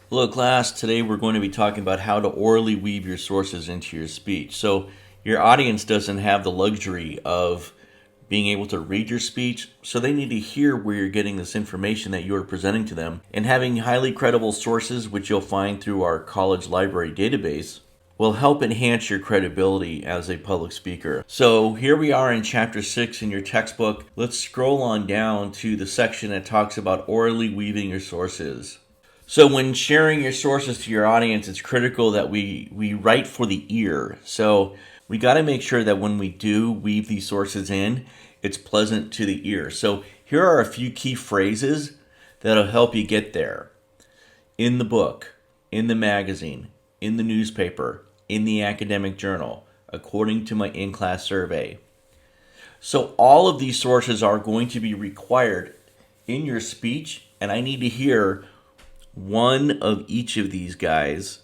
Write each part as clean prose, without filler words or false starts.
Hello, class. Today we're going to be talking about how to orally weave your sources into your speech. So, your audience doesn't have the luxury of being able to read your speech, so they need to hear where you're getting this information that you're presenting to them. And having highly credible sources, which you'll find through our college library database, will help enhance your credibility as a public speaker. So here we are in chapter 6 in your textbook. Let's scroll on down to the section that talks about orally weaving your sources. So when sharing your sources to your audience, it's critical that we write for the ear. So we got to make sure that when we do weave these sources in, it's pleasant to the ear. So here are a few key phrases that'll help you get there. In the book, in the magazine, in the newspaper, in the academic journal, according to my in-class survey. So all of these sources are going to be required in your speech, and I need to hear one of each of these guys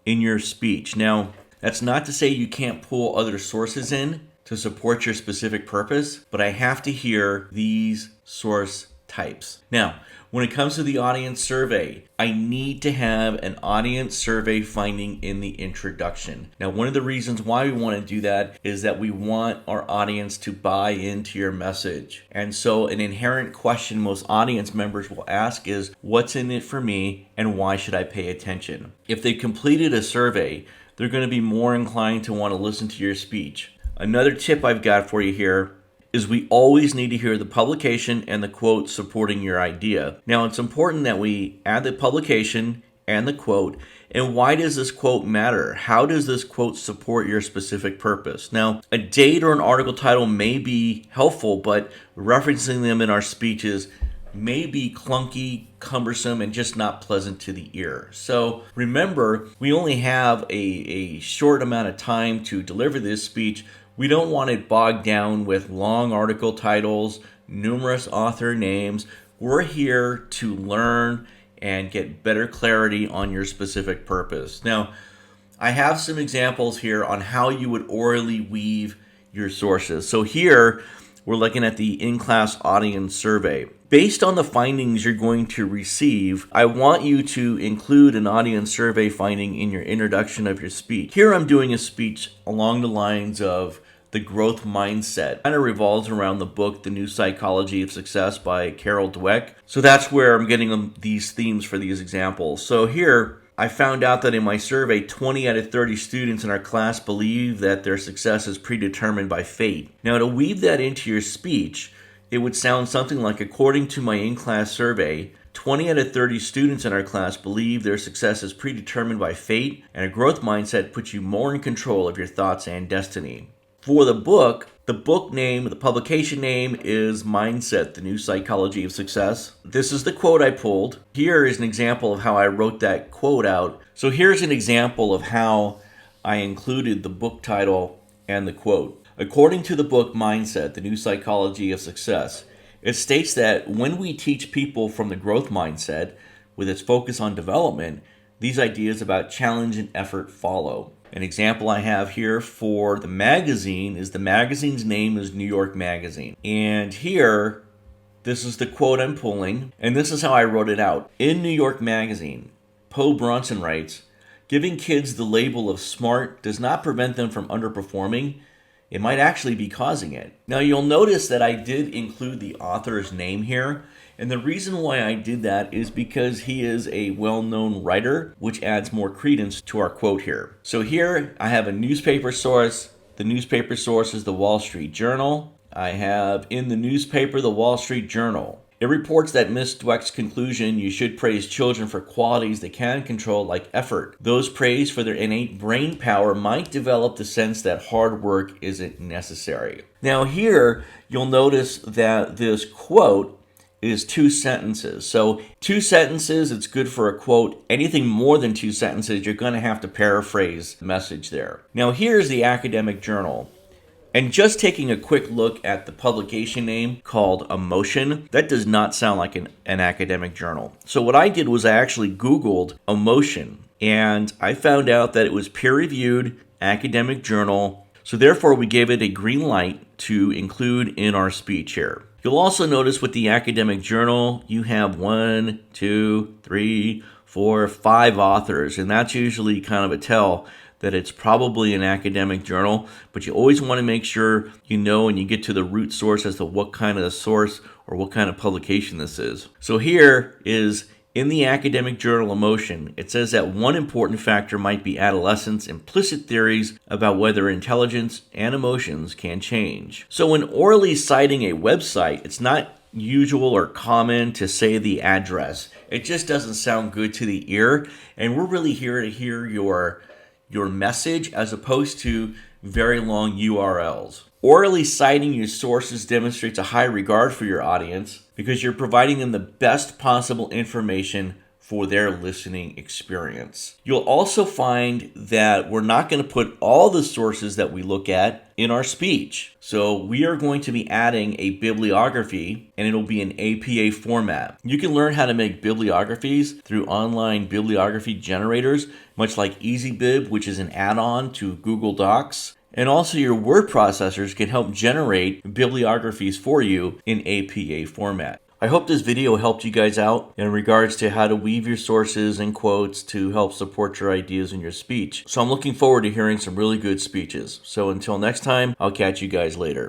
in your speech. Now, that's not to say you can't pull other sources in to support your specific purpose, but I have to hear these source types. Now, when it comes to the audience survey, I need to have an audience survey finding in the introduction. Now, one of the reasons why we want to do that is that we want our audience to buy into your message. And so an inherent question most audience members will ask is, what's in it for me and why should I pay attention? If they completed a survey, they're going to be more inclined to want to listen to your speech. Another tip I've got for you here is we always need to hear the publication and the quote supporting your idea. Now, it's important that we add the publication and the quote. And why does this quote matter? How does this quote support your specific purpose? Now, a date or an article title may be helpful, but referencing them in our speeches may be clunky, cumbersome, and just not pleasant to the ear. So remember, we only have a short amount of time to deliver this speech. We don't want it bogged down with long article titles, numerous author names. We're here to learn and get better clarity on your specific purpose. Now, I have some examples here on how you would orally weave your sources. So here, we're looking at the in-class audience survey. Based on the findings you're going to receive, I want you to include an audience survey finding in your introduction of your speech. Here I'm doing a speech along the lines of the growth mindset. It kind of revolves around the book, The New Psychology of Success by Carol Dweck. So that's where I'm getting these themes for these examples. So here, I found out that in my survey, 20 out of 30 students in our class believe that their success is predetermined by fate. Now, to weave that into your speech, it would sound something like, according to my in-class survey, 20 out of 30 students in our class believe their success is predetermined by fate, and a growth mindset puts you more in control of your thoughts and destiny. For the book name, the publication name is Mindset, The New Psychology of Success. This is the quote I pulled. Here is an example of how I wrote that quote out. So here's an example of how I included the book title and the quote. According to the book Mindset, The New Psychology of Success, it states that when we teach people from the growth mindset, with its focus on development, these ideas about challenge and effort follow. An example I have here for the magazine is the magazine's name is New York Magazine. And here, this is the quote I'm pulling, and this is how I wrote it out. In New York Magazine, Poe Bronson writes, "Giving kids the label of smart does not prevent them from underperforming. It might actually be causing it." Now you'll notice that I did include the author's name here. And the reason why I did that is because he is a well-known writer, which adds more credence to our quote here. So here I have a newspaper source. The newspaper source is the Wall Street Journal. I have in the newspaper the Wall Street Journal. It reports that Ms. Dweck's conclusion, you should praise children for qualities they can control like effort. Those praised for their innate brain power might develop the sense that hard work isn't necessary. Now here you'll notice that this quote is 2 sentences. So 2 sentences, it's good for a quote. Anything more than 2 sentences, you're going to have to paraphrase the message there. Now here's the academic journal. And just taking a quick look at the publication name called Emotion, that does not sound like an academic journal. So what I did was I actually Googled Emotion, and I found out that it was peer-reviewed academic journal. So therefore, we gave it a green light to include in our speech here. You'll also notice with the academic journal, you have 1, 2, 3, for 5 authors, and that's usually kind of a tell that it's probably an academic journal, but you always want to make sure you know and you get to the root source as to what kind of source or what kind of publication this is. So here is in the academic journal Emotion, it says that one important factor might be adolescents' implicit theories about whether intelligence and emotions can change. So when orally citing a website, it's not usual or common to say the address. It just doesn't sound good to the ear, and we're really here to hear your message as opposed to very long URLs. Orally citing your sources demonstrates a high regard for your audience because you're providing them the best possible information for their listening experience. You'll also find that we're not going to put all the sources that we look at in our speech. So we are going to be adding a bibliography, and it'll be an APA format. You can learn how to make bibliographies through online bibliography generators, much like EasyBib, which is an add-on to Google Docs. And also your word processors can help generate bibliographies for you in APA format. I hope this video helped you guys out in regards to how to weave your sources and quotes to help support your ideas in your speech. So I'm looking forward to hearing some really good speeches. So until next time, I'll catch you guys later.